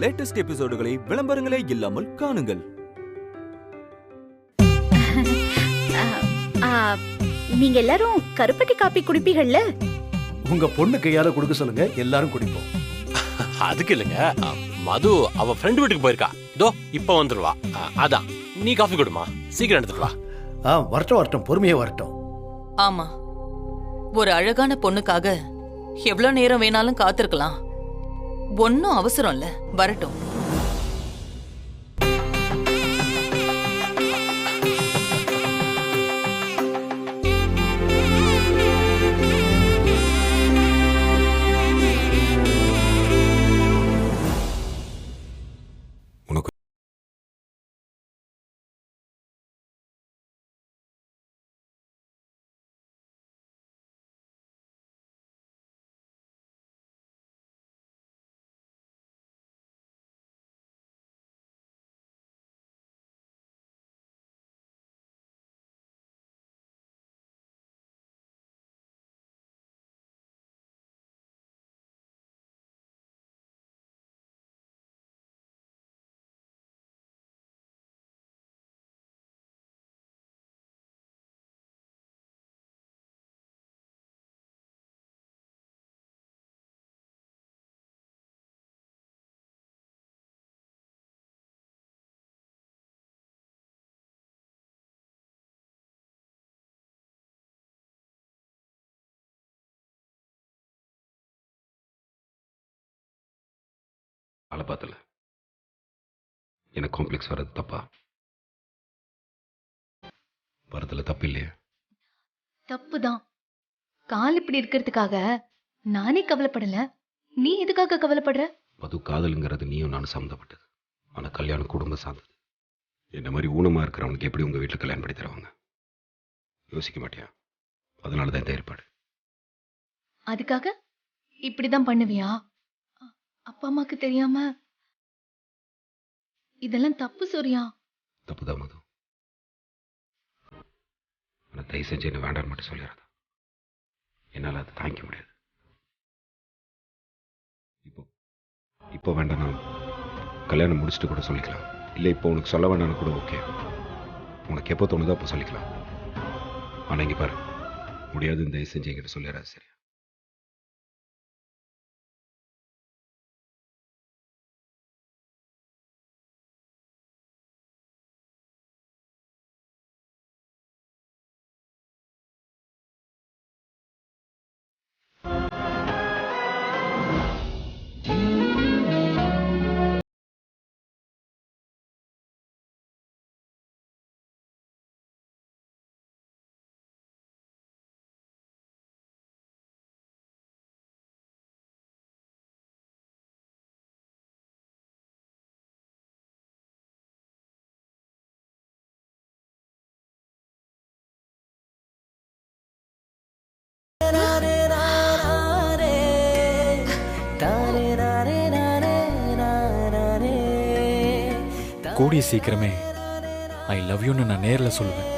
Latest எபிசோடுகளை விளம்பரங்களே இல்லாமல் காணுங்கள். நீங்க எல்லாரும் கருப்பட்டி காப்பி குடிப்பீங்கல்ல? உங்க பொண்ணு கையால குடுக்க சொல்லுங்க, எல்லாரும் குடிப்போம். அதுக்கு இல்லைங்க, மது அவ ஃப்ரெண்ட் வீட்டுக்கு போயிருக்கா, இதோ இப்ப வந்துருவா. அதான் நீ காஃபி கொடுமா, சீக்கிரம் எடுத்துட்டு வா. வரட்டும், பொறுமையா வரட்டும். ஆமா, ஒரு அழகான பொண்ணுக்காக எவ்வளவு நேரம் வேணாலும் காத்திருக்கலாம். ஒன்னும் அவசரம் இல்ல, வரட்டும். அலபாத்தில் எனக்கு காம்ப்ளெக்ஸ் வர்றது தப்பா? வரதுல தப்பு இல்லையா? தப்புதான். கால் இப்படி இருக்கிறதுக்காக நானே கவலைப்படல, நீ எதுக்காக கவலைப்படுற? மது, காதலுங்கிறது நீயும் நானும் சம்மந்தப்பட்டது. ஆனால் கல்யாணம் குடும்பம் சார்ந்தது. என்ன மாதிரி ஊனமாக இருக்கிறவனுக்கு எப்படி உங்கள் வீட்டில் கல்யாணம் பண்ணி தருவாங்க? யோசிக்க மாட்டியா? அதனால தான் இந்த ஏற்பாடு. அதுக்காக இப்படிதான் பண்ணுவியா? அப்பா அம்மாக்கு தெரியாம? இதெல்லாம் தப்பு சூர்யா. தப்புதான் மது. ஆனால் தயவு செஞ்சு என்ன வேண்டான்னு மட்டும் சொல்லிடுறதா. என்னால் அதை தாங்கிக்க முடியாது. இப்போ வேண்டாம், நான் கல்யாணம் முடிச்சுட்டு கூட சொல்லிக்கலாம். இல்லை இப்போ உனக்கு சொல்ல வேண்டாம்னு கூட ஓகே. உனக்கு எப்போ தோணுதோ அப்போ சொல்லிக்கலாம். ஆனால் இங்கே பாரு, முடியாதுன்னு தயவு செஞ்சு என்கிட்ட சொல்லிடுறாது, சரியா? கூடிய சீக்கிரமே ஐ லவ் யூன்னு நான் நேர்ல சொல்லுவேன்.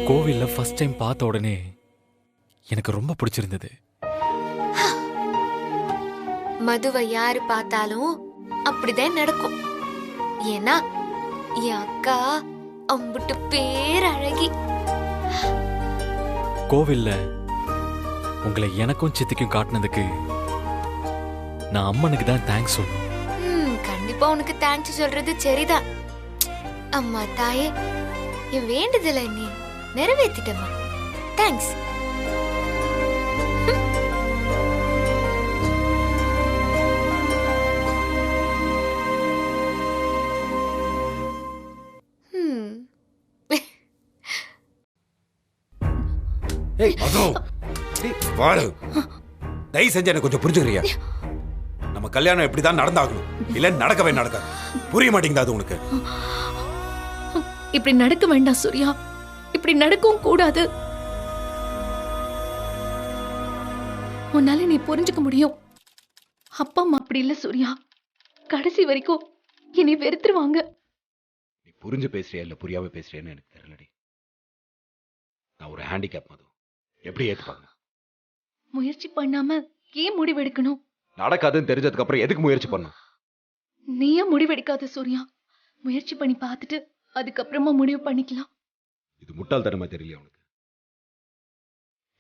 கோவில்ல ஃபர்ஸ்ட் டைம் பார்த்த உடனே எனக்கு ரொம்ப பிடிச்சிருந்தது. மதுவை யாரு பார்த்தாலும் அப்படிதான் நடக்கும். ஏன்னா என் அக்கா அம்புட்டு பேரழகி. கோவில்ல உங்களை எனக்கும் சித்திக்கும் காட்டினதுக்கு நான் அம்மனுக்கு தான் தேங்க்ஸ் சொல்லணும். கண்டிப்பா உனக்கு தேங்க்ஸ் சொல்றது சரிதான். அம்மா தாயே, என் வேண்டுதலை நீ நிறைவேற்றிட்டம்மா. தேங்க்ஸ். தயவு செஞ்சு எனக்கு கொஞ்சம் புரிஞ்சுக்கிறியா? நம்ம கல்யாணம் இப்படிதான் நடந்தாகணும், இல்ல நடக்கவே நடக்காது. புரிய மாட்டேங்குது அது உனக்கு? இப்படி நடக்க வேண்டாம் சூர்யா, இப்படி நடக்கவும் கூடாது. உன்னால நீ புரிஞ்சுக்க முடியும். அப்பா அம்மா அப்படி இல்ல சூர்யா, கடைசி வரைக்கும் என்னை வெறுத்துருவாங்க. நீ புரிஞ்சு பேசுறியா இல்ல புரியாம பேசுறியான்னு எனக்கு தெரியலடி. நான் ஒரு ஹேண்டிகேப் மது, எப்படி ஏத்துப்பாங்க? முயற்சி பண்ணாம ஏன் முடிவெடுக்கணும்? நடக்காதுன்னு தெரிஞ்சதுக்கு அப்புறம் எதுக்கு முயற்சி பண்ணும்? நீயே முடிவெடுக்காத சூர்யா. முயற்சி பண்ணி பார்த்துட்டு அதுக்கப்புறமா முடிவு பண்ணிக்கலாம். இது முட்டாள்தனமா தெரியல உனக்கு?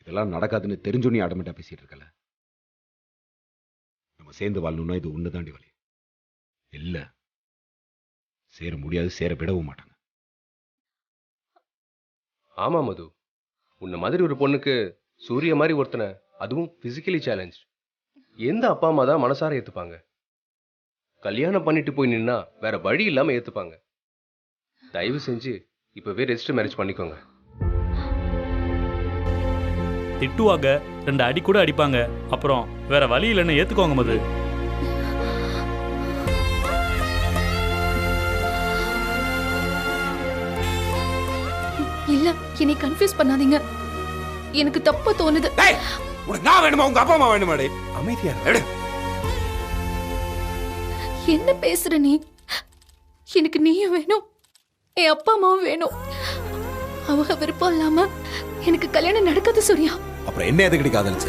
இதெல்லாம் நடக்காதுன்னு தெரிஞ்சும் நீ அடமெண்டா பேசிட்டு இருக்கல. நம்ம சேர்ந்து வாழணும்னா இது ஒண்ணு தாண்டி வழி. இல்ல சேர முடியாது, சேர விடவும் மாட்டாங்க. ஆமா மது, உன்ன மாதிரி ஒரு பொண்ணுக்கு சூரிய மாதிரி ஒருத்தனை, அதுவும் பிசிக்கலி சேலஞ்ச், எந்த அப்பா அம்மா தான் மனசார ஏத்துப்பாங்க? கல்யாணம் பண்ணிட்டு போய் நின்னா வேற வழி இல்லாம ஏத்துப்பாங்க. தயவு செஞ்சு இப்பவே ரெஜிஸ்டர் மேரேஜ் பண்ணிக்கோங்க. திட்டுவாங்க, 2 அடி கூட அடிப்பாங்க. அப்புறம் வேற வழி இல்லைன்னு ஏத்துக்கோங்க மது. இல்ல, என்னை கன்ஃபியூஸ் பண்ணாதீங்க. எனக்கு தப்பா தோணுது. உனக்கு நான் வேணுமா உங்க அப்பா அம்மா வேணுமாடே? அமைதியா எடு. என்ன பேசுற நீ? எனக்கு நீயும் வேணும், என் அப்பா அம்மாவும் வேணும். அவங்க விருப்பம் இல்லாம எனக்கு கல்யாணம் நடக்காது சூர்யா. அப்புறம் என்ன எதுக்கடி காதலிச்ச?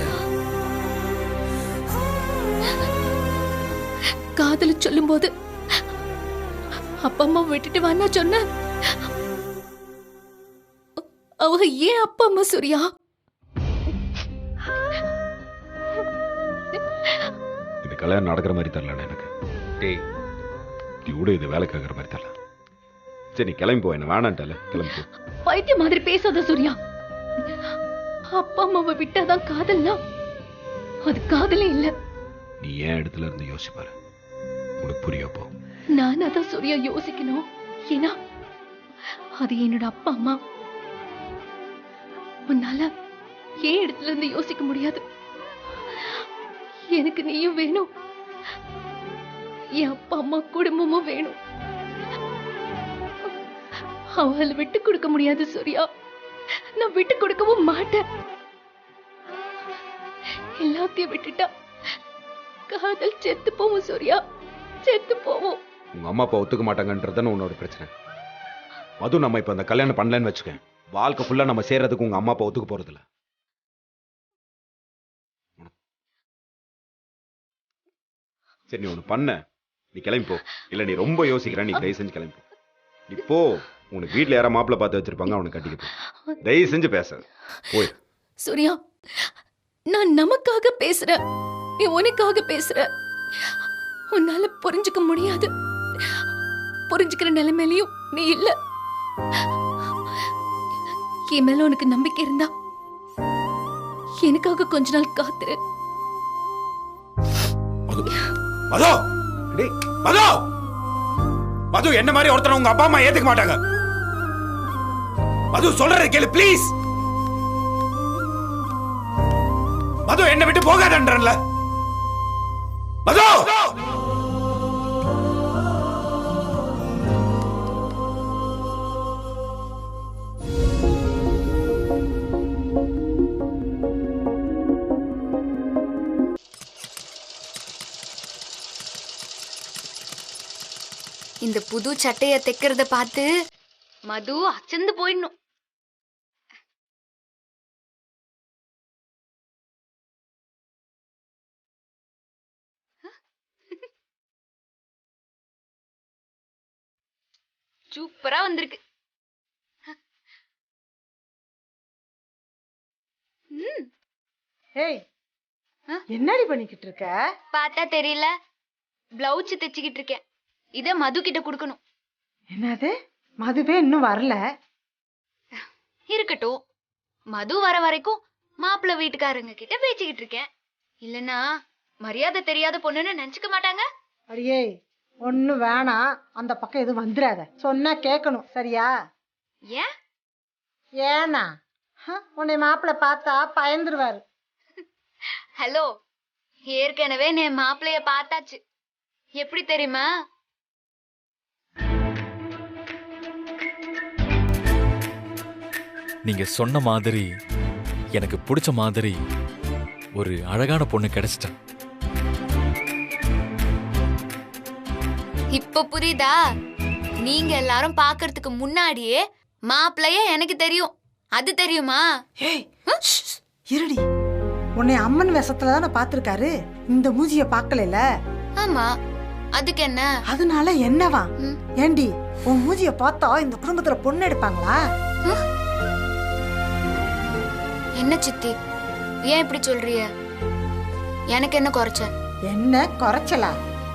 காதல் சொல்லும் போது அப்பா அம்மா விட்டுட்டு வான்னா சொன்ன. அவங்க ஏன் அப்பா அம்மா சூர்யா? இது கல்யாணம் நடக்கிற மாதிரி தெரியல எனக்கு. டேய், கூட இது வேலைக்கு ஆகிற மாதிரி தெரியல. சரி நீ கிளம்பி போ, என்ன வேணான்ட்டல, கிளம்பி போ. பைத்திய மாதிரி பேசாத சூர்யா. அப்பா அம்மாவை விட்டாதான் காதல்னா அது காதலே இல்ல. நீ ஏன் இடத்துல இருந்து யோசிப்பாரு, உனக்கு புரியும். போ. நான் அதான் சூர்யா யோசிக்கணும். ஏன்னா அது என்னோட அப்பா அம்மா. உன்னால ஏன் இடத்துல இருந்து யோசிக்க முடியாது. எனக்கு நீயும் வேணும், என் அப்பா அம்மா குடும்பமும் வேணும். அவளை விட்டு கொடுக்க முடியாது சூர்யா. நான் விட்டு கொடுக்கவும் மாட்டேன். எல்லாத்தையும் விட்டுட்டா காதல் செத்து போவோம் சூர்யா, செத்து போவோம். உங்க அம்மா அப்பா ஒத்துக்க மாட்டாங்கன்றதுன்னு உன்னோட பிரச்சனை. அதுவும் நம்ம இப்ப அந்த கல்யாணம் பண்ணலன்னு வச்சுக்கேன், வாழ்க்கை ஃபுல்லா நம்ம சேர்றதுக்கு உங்க அம்மா அப்பா ஒத்துக்க போறது இல்ல. சரி நீ ஒண்ணு பண்ண, நீ கிளம்பி போ. இல்ல நீ ரொம்ப யோசிக்கிற, நீ தயவு செஞ்சு கிளம்பி போ. நீ போ. உனக்கு வீட்டுல யாரா மாப்பிள்ள பார்த்து வச்சிருப்பாங்க, அவனுக்கு கட்டிக்க போ. தயவு செஞ்சு பேச போய். சூர்யா, நான் நமக்காக பேசுறேன், நீ உனக்காக பேசுற. உன்னால புரிஞ்சுக்க முடியாது. புரிஞ்சுக்கிற நிலைமையிலையும் நீ இல்ல. என் மேல உனக்கு நம்பிக்கை இருந்தா எனக்காக கொஞ்ச நாள் காத்துரு. மது, மது, டேய், மது, மது, என்ன மாதிரி ஒருத்தனை உங்க அப்பா அம்மா ஏத்துக்க மாட்டாங்க. மது சொல்றதை கேளு ப்ளீஸ். மது என்ன விட்டு போகாதன்றல. மது, இந்த புது சட்டைய தைக்கிறத பார்த்து மது அச்சந்து போயிடணும். சூப்பரா வந்திருக்கு. ஏய், என்னடி பண்ணிக்கிட்டு இருக்க? பார்த்தா தெரியல, பிளவுஸ் தைச்சுக்கிட்டு இருக்கேன். இத மது கிட்ட கொடுக்கணும். என்னது, மதுவே இன்னும் வரல? இருக்கட்டும், மது வர வரைக்கும் மாப்பிள்ளை வீட்டுக்காரங்க கிட்ட பேசிக்கிட்டு இருக்கேன். இல்லனா மரியாதை தெரியாத பொண்ணுன்னு நினைச்சுக்க மாட்டாங்க. அடியே, ஒண்ணு வேணாம், அந்த பக்கம் எதுவும் வந்துடாத. சொன்னா கேட்கணும், சரியா? ஏன்? ஏனா உன்னை மாப்பிள்ளை பார்த்தா பயந்துருவாரு. ஹலோ, ஏற்கனவே என் மாப்பிள்ளைய பார்த்தாச்சு. எப்படி தெரியுமா? நீங்க சொன்ன மாதிரி எனக்கு பிடிச்ச மாதிரி ஒரு அழகான பொண்ணு கிடைச்சிட்டா. இப்ப புரியுதா? நீங்க எல்லாரும் பாக்குறதுக்கு முன்னாடியே மாப்பிள்ளைய எனக்கு தெரியும். அது தெரியுமா? ஏய், இருடி, உன்னை அம்மன் வேஷத்துல தானே பாத்திருக்காரு. இந்த மூஞ்சிய பாக்கல. ஆமா, அதுக்கு என்ன? அதனால என்னவா? ஏண்டி உன் மூஞ்சிய பார்த்தா இந்த குடும்பத்துல பொண்ணு எடுப்பாங்களா? என்ன சித்தி, ஏன் இப்படி சொல்றிய? எனக்கு என்ன குறைச்ச? என்ன குறைச்சலா?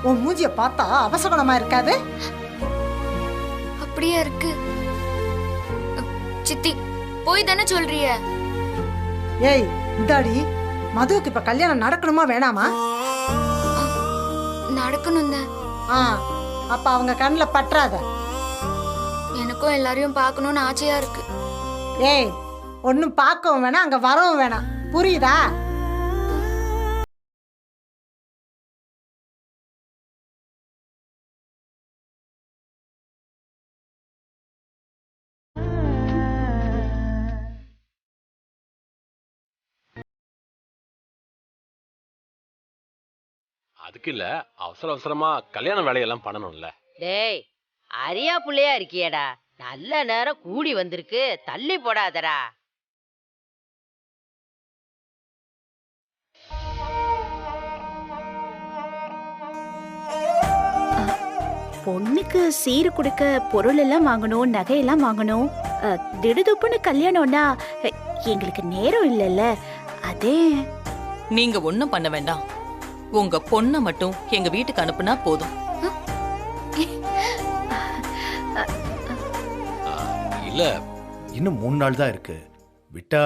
உன் மூஞ்சிய பார்த்தா அவசகுணமா இருக்காது? அப்படியே இருக்கு சித்தி. போய் தானே சொல்றிய. ஏய் இந்தாடி, மதுவுக்கு இப்ப கல்யாணம் நடக்கணுமா வேணாமா? நடக்கணும் தான். அப்ப அவங்க கண்ணுல பற்றாத. எனக்கும் எல்லாரையும் பார்க்கணும்னு ஆசையா இருக்கு. ஏய், ஒன்னும் பார்க்கவும் வேணாம், அங்க வரவும் வேணாம், புரியுதா? அதுக்கு இல்ல, அவசர அவசரமா கல்யாண வேலையெல்லாம் பண்ணணும்ல. டேய், அரியா புள்ளையா இருக்கியடா. நல்ல நேரம் கூடி வந்திருக்கு, தள்ளி போடாதடா. பொண்ணுக்கு சீரு கொடுக்க பொருள் எல்லாம் வாங்கணும், நகையெல்லாம் வாங்கணும். திடுதுப்புன்னு கல்யாணம்னா எங்களுக்கு நேரம் இல்லைல்ல. அதே நீங்க ஒண்ணும் பண்ண வேண்டாம். உங்க பொண்ணை மட்டும் எங்க வீட்டுக்கு அனுப்புனா போதும். இல்ல, இன்னும் 3 நாள் தான் இருக்கு. விட்டா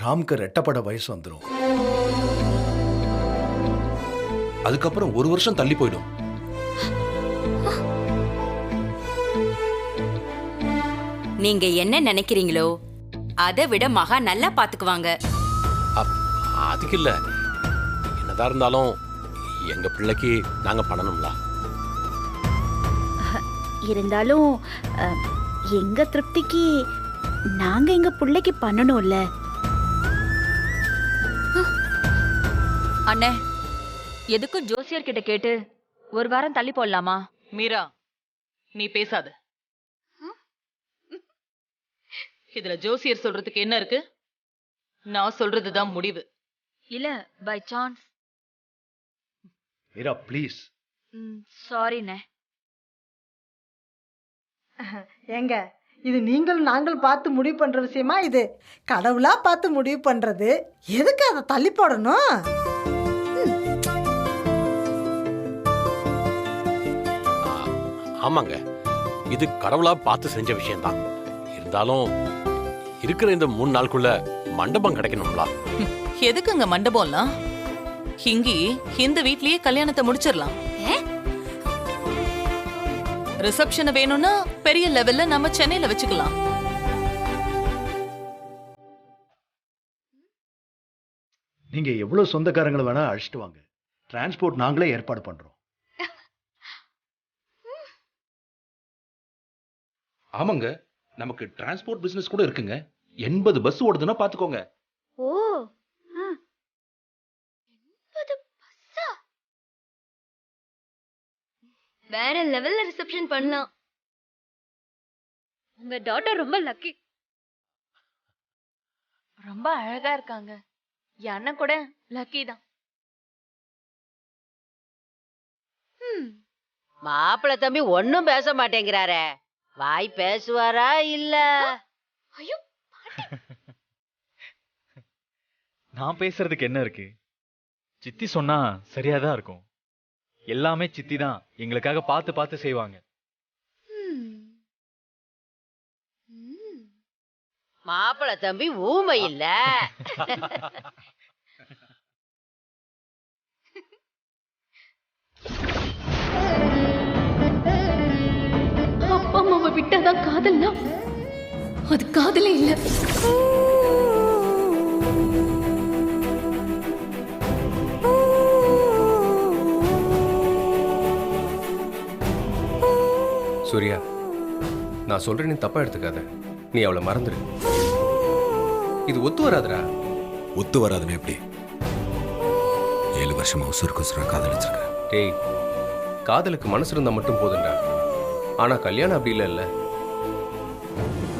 ராம்க்கு ரெட்டப்பட வயசு வந்துடும். அதுக்கப்புறம் 1 வருஷம் தள்ளி போயிடும். நீங்க என்ன நினைக்கிறீங்களோ அதை விட மகா நல்லா பாத்துக்குவாங்க. அதுக்கு இல்ல, என்னதான் இருந்தாலும் எங்க பிள்ளைக்கு நாங்க பண்ணணும்ல. இருந்தாலும் எங்க திருப்திக்கு நாங்க எங்க பிள்ளைக்கு பண்ணணும்ல. அண்ணே, எதுக்கும் ஜோசியர் கிட்ட கேட்டு 1 வாரம் தள்ளி போடலாமா? மீரா, நீ பேசாத. இதுல ஜோசியர் சொல்றதுக்கு என்ன இருக்கு? நான் சொல்றதுதான் முடிவு. இல்ல, பை சான்ஸ். மீரா ப்ளீஸ். சாரிண்ணே. ஏங்க, இது நீங்களும் நாங்கள் பார்த்து முடிவு பண்ற விஷயமா? இது கடவுளா பார்த்து முடிவு பண்றது. எதுக்கு அதை தள்ளி போடணும்? ஆமாங்க, இது கடவுளா பார்த்து செஞ்ச விஷயம்தான். இருந்தாலும் இருக்கிற இந்த 3 நாளுக்குள்ள மண்டபம் கிடைக்கணும்ல. எதுக்குங்க மண்டபம்லாம்? இங்கி இந்த வீட்லயே கல்யாணத்தை முடிச்சிடலாம். ரிசப்ஷன் வேணும்னா பெரிய லெவல்ல நம்ம சென்னையில வச்சுக்கலாம். நீங்க எவ்வளவு சொந்தக்காரங்களை வேணா அழைச்சிட்டு வாங்க. டிரான்ஸ்போர்ட் நாங்களே ஏற்பாடு பண்றோம். ஆமாங்க, நமக்கு டிரான்ஸ்போர்ட் பிசினஸ் கூட இருக்குங்க. 80 பஸ் ஓடுதுன்னா பாத்துக்கோங்க. ஓ, 80 பஸ்ஸா? வேற லெவல்ல ரிசப்ஷன் பண்ணலாம். உங்க டாட்டர் ரொம்ப லக்கி. ரொம்ப அழகா இருக்காங்க. என் அண்ணன் கூட லக்கி தான். மாப்பிள்ள தம்பி ஒன்னும் பேச மாட்டேங்கிறாரே. வாய் பேசுவாரா இல்ல? ஐயோ, நான் பேசுறதுக்கு என்ன இருக்கு? சித்தி சொன்னா சரியாதான் இருக்கும். எல்லாமே சித்தி தான் எங்களுக்காக பார்த்து பார்த்து செய்வாங்க. மாப்பிள்ள தம்பி ஊமை இல்ல. அப்பா அம்மாவை விட்டாதான் காதல்னா அது காதலே இல்ல. சூர்யா, நான் சொல்றேன், நீ தப்பா எடுத்துக்காத. நீ அவளை மறந்துடு. இது ஒத்து வராதுடா. ஒத்து வராதுன்னு எப்படி? 7 வருஷமா உசுருக்குசுரா காதலிச்சிருக்கேன். டேய், காதலுக்கு மனசு இருந்தா மட்டும் போதும்டா. ஆனா கல்யாணம் அப்படி இல்ல.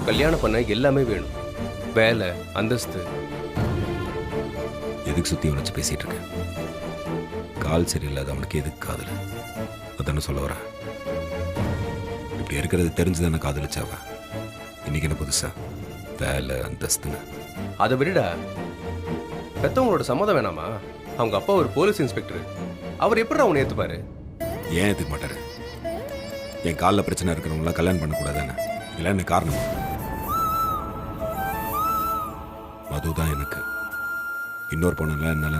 கல்யாணம் பண்ண எல்லாமே வேணும். வேலை, அந்தஸ்து. எதுக்கு சுத்தி வச்சு பேசிட்டு இருக்கேன்? கால் சரியில்லாத அவனுக்கு எதுக்கு காதல்? அதானே சொல்ல வர? இப்படி இருக்கிறது தெரிஞ்சுதானே காதலிச்சாவ. இன்னைக்கு என்ன புதுசா வேலை அந்தஸ்துன்னு? அதை விடுடா, பெத்தவங்களோட சம்மதம் வேணாமா? அவங்க அப்பா ஒரு போலீஸ் இன்ஸ்பெக்டர், அவர் எப்படி அவனை ஏத்துப்பாரு? ஏன் ஏத்துக்க மாட்டாரு? என் காலில் பிரச்சனை இருக்கிறவங்களாம் கல்யாணம் பண்ணக்கூடாதானே? இல்லை என்ன காரணம்? மதுதான் எனக்கு. இன்னொரு பொண்ணுல என்னால.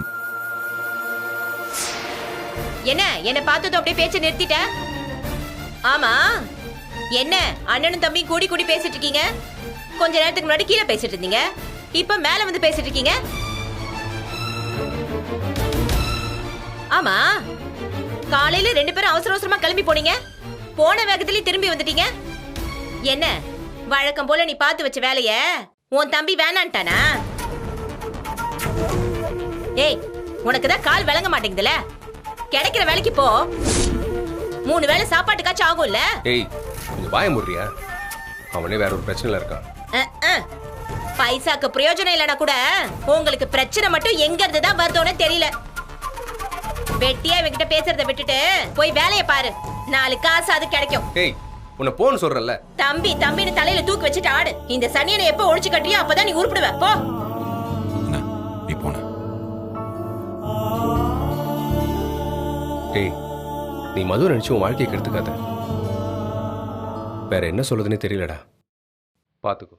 என்ன பார்த்ததும் அப்படியே பேச்ச நிறுத்திட்ட? ஆமா, என்ன அண்ணனும் தம்பி கூடி கூடி பேசிட்டு இருக்கீங்க? கொஞ்ச நேரத்துக்கு முன்னாடி கீழே பேசிட்டு இருந்தீங்க, இப்ப மேல வந்து பேசிட்டு இருக்கீங்க. ஆமா, காலையில 2 பேரும் அவசர அவசரமா கிளம்பி போனீங்க, போன வேகத்திலேயே திரும்பி வந்துட்டீங்க. என்ன வழக்கம் போல நீ பார்த்து வச்ச வேலைய உன் தம்பி வேணான்ட்டானா? ஏய், உனக்குதான் கால் விளங்க மாட்டேங்குதுல, கிடைக்கிற வேலைக்கு போ. 3 வேளை சாப்பாட்டுக்காச்சும் ஆகும்ல. ஏய், கொஞ்சம் வாய மூடுறியா? அவனே வேற ஒரு பிரச்சனையில இருக்கான். பைசாக்கு பிரயோஜனம் இல்லைன்னா கூட உங்களுக்கு பிரச்சனை மட்டும் எங்க இருந்து தான் வருதோன்னு தெரியல. வெட்டியா இவங்கிட்ட பேசுறத விட்டுட்டு போய் வேலையை பாரு, 4 காசு அது கிடைக்கும். ஏய், உன்னை போன்னு சொல்றல. தம்பி தம்பின்னு தலையில தூக்கி வச்சுட்டு ஆடு. இந்த சனியனை எப்ப ஒழிச்சு கட்டியோ அப்பதான் நீ உருப்பிடுவ. போ. நீ போன. ஏய், நீ மது நினைச்சு உன் வாழ்க்கையை கெடுத்துக்காத. வேற என்ன சொல்றதுன்னே தெரியலடா, பாத்துக்கோ.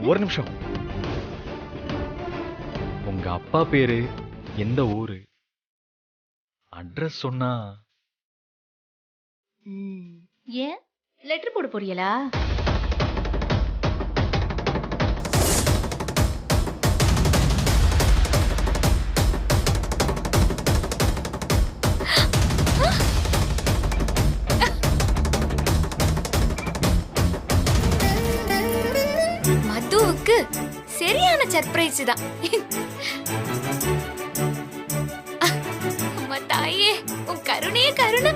ஒரு நிமிஷம். உங்க அப்பா பேரு, எந்த ஊரு, அட்ரஸ் சொன்னா? ஏன் லெட்டர் போட போறீங்களா? மதுவுக்கு சரியான சர்ப்ரைஸ் தான். அம்மா தாயே, உன் கருணையே கருணை.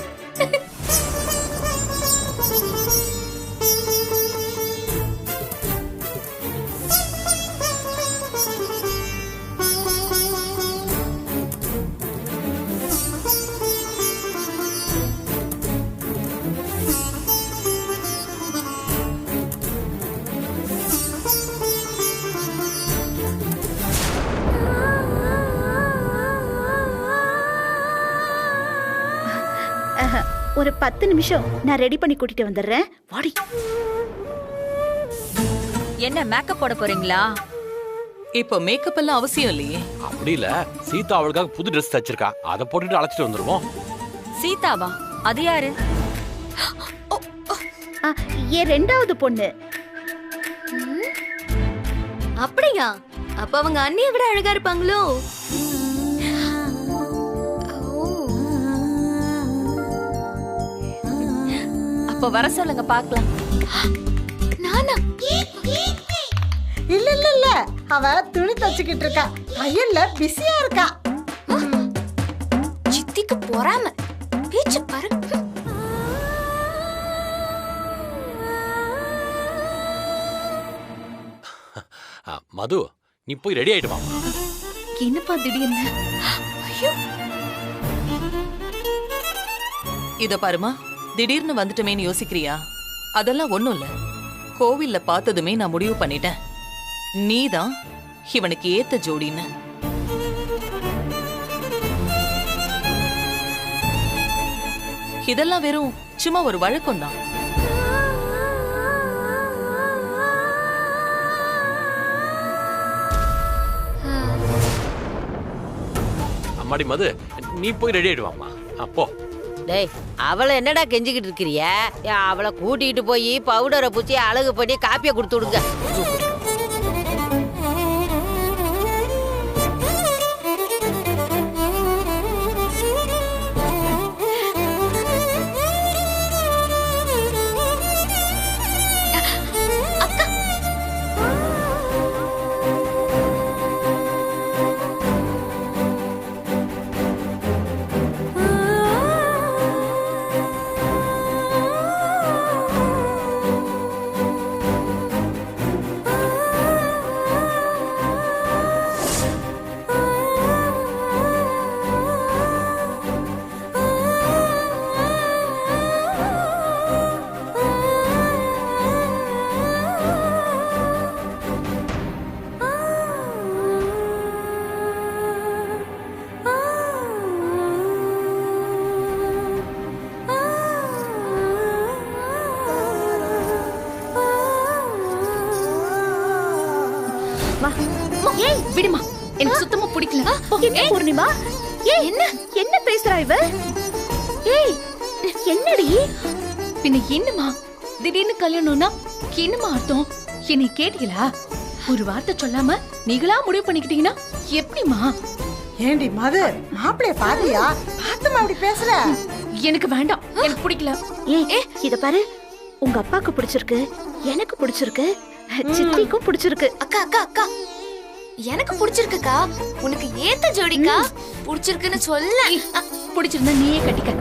ஒரு 10 நிமிஷம் நான் ரெடி பண்ணி கூட்டிட்டு வந்துடுறேன். வாடி. என்ன மேக்கப் போட போறீங்களா? இப்போ மேக்கப் எல்லாம் அவசியம் இல்லையே. அப்படி இல்ல, சீதா அவளுக்காக புது ட்ரெஸ் தச்சிருக்கா, அதை போட்டுட்டு அழைச்சிட்டு வந்துருவோம். சீதாவா? அது யாரு? என் 2வது பொண்ணு. அப்படியா? அப்ப அவங்க அண்ணியை விட அழகா இருப்பாங்களோ? அப்ப வர சொல்லுங்க பாக்கலாம். நானா? இல்ல இல்ல இல்ல, அவ துணி தச்சுக்கிட்டு இருக்கா, தையல்ல பிஸியா இருக்கா. சித்திக்கு பொறாம பேச்சு பாரு. மது, நீ போய் ரெடி ஆயிட்டு வா. என்னப்பா திடீர்னு? இத பாருமா, திடீர்னு வந்துட்டமேன்னு யோசிக்கிறியா? அதெல்லாம் ஒண்ணும் இல்ல. கோவில்ல பார்த்ததுமே நான் முடிவு பண்ணிட்டேன், நீதான் இவனுக்கு ஏத்த ஜோடின்னு. இதெல்லாம் வெறும் சும்மா ஒரு வழக்கம் தான். அம்மாடி மது, நீ போய் ரெடி ஆயிடுவாம்மா. அப்போ டேய், அவளை என்னடா கெஞ்சிக்கிட்டு இருக்கிறிய? அவளை கூட்டிகிட்டு போய் பவுடரை பூச்சி அழகு பண்ணி காப்பியை கொடுத்து விடுங்க. ஏய் விடுமா, எனக்கு சுத்தமா பிடிக்கல. என்ன பூர்ணிமா? ஏய் என்ன பேசுறா இவ? ஏய் என்னடி? பின்ன என்னமா திடீர்னு கல்யாணம்னா என்னமா அர்த்தம்? என்னை கேட்டீங்களா? ஒரு வார்த்தை சொல்லாம நீங்களா முடிவு பண்ணிக்கிட்டீங்கன்னா எப்படிமா? ஏண்டி மது, மாப்பிளைய பாத்தியா? பாத்துமா அப்படி பேசுற? எனக்கு வேண்டாம், எனக்கு பிடிக்கல. ஏய் இத பாரு, உங்க அப்பாக்கு பிடிச்சிருக்கு, எனக்கு பிடிச்சிருக்கு, சித்திக்கும் பிடிச்சிருக்கு. அக்கா அக்கா அக்கா, எனக்கு பிடிச்சிருக்குக்கா. உனக்கு ஏத்த ஜோடிக்கா பிடிச்சிருக்குன்னு சொல்ல. பிடிச்சிருந்தா நீயே கட்டிக்க.